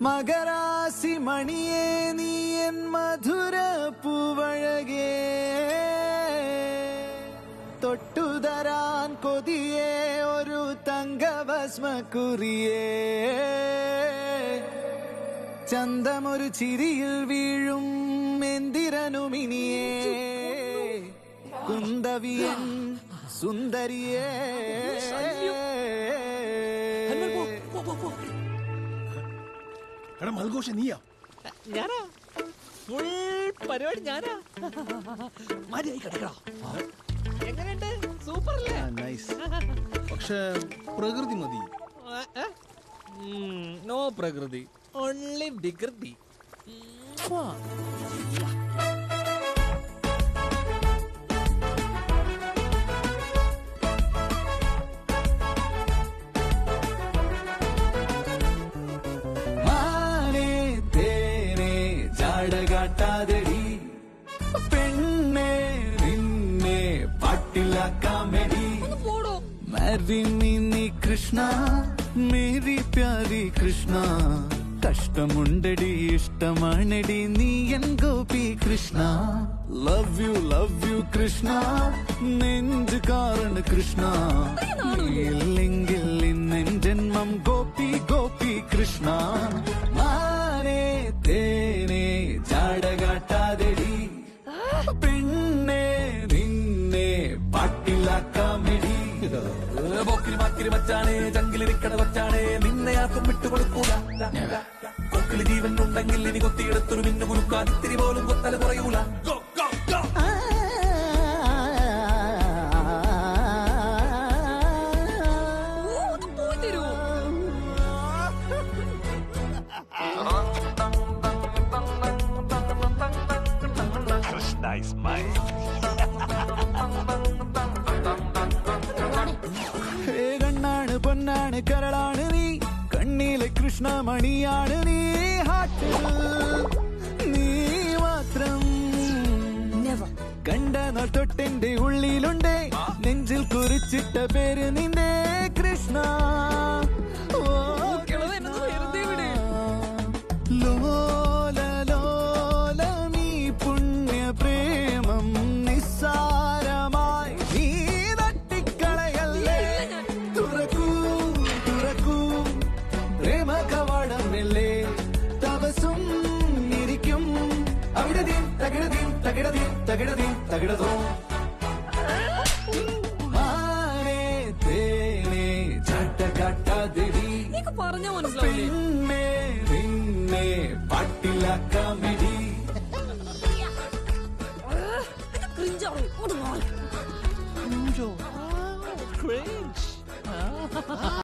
മകരാസി മണിയേ നീ എൻ മധുര പൂവഴകേ തൊട്ടുതരാൻ കൊതിയേ ഒരു തങ്കഭസ്മക്കുറിയേ ചന്തമൊരു ചിരിയിൽ വീഴും എന്തിരനുമിനിയേ കുന്തവിയൻ സുന്ദരിയേ മൽഘോഷ നീയാ ഞാനാ ഫുൾ പരിപാടി ഞാനാ മര്യാദ കിടക്കടാ എങ്ങനെയുണ്ട് സൂപ്പർ അല്ലേ പക്ഷെ പ്രകൃതി മതി നോ പ്രകൃതി ഓൺലി വികൃതി കാട്ടാതെടി പെണ്ണെ നിന്നെ പാട്ടിലാക്കാമെടി മരിനി കൃഷ്ണ മേരി പ്യാരി കൃഷ്ണ കഷ്ടമുണ്ടടി ഇഷ്ടമാണെടി നീ എൻ ഗോപി കൃഷ്ണ ലവ് യു കൃഷ്ണ നെഞ്ചുകാരൻ കൃഷ്ണ ഇല്ലെങ്കിൽ ഇന്നെൻ ജന്മം ഗോപി ഗോപി കൃഷ്ണ മാനേ തേനെ ജാടകാട്ടാതെടി പെണ്ണെ നിന്നെ പാട്ടിലാക്കാമെടി പോക്കിരി മാക്കിരി മച്ചാണേ ചങ്കിലിരിക്കട വച്ചാണേ നിന്നെ ആർക്കും വിട്ടുകൊടുക്കൂല കൊക്കില് ജീവൻ ഉണ്ടെങ്കിൽ ഇനി കൊത്തിയെടുത്തൊരു മിന്നു കുറുക്കാൻ ഇത്തിരി പോലും കൊത്തല കുറയൂല കണ്ണാണ് പൊന്നാണ് കരളാണ് നീ കണ്ണിലെ കൃഷ്ണമണിയാണ് നീ ഹാട്ടിൽ നീ മാത്രം കണ്ട നാൾ തൊട്ടെന്റെ ഉള്ളിലുണ്ടേ നെഞ്ചിൽ കുറിച്ചിട്ട പേര് നിന്റെ കൃഷ്ണ ലോല ലോല നീ പുണ്യ പ്രേമം നിസ്സാരമായി നീ തട്ടിക്കളയല്ലേ തുറക്കൂ തുറക്കൂ പ്രേമ കവാടമല്ലേ തപസും ഇരിക്കും അവിടെ തകിടതീം തകിടതീം തകിടതീം തകിടതോ മാനേ തേനെ ചാട്ടകാട്ടാതെടി പെണ്ണേ നിന്നെ പാട്ടിലാക്കാമെടി ക്രിഞ്ച്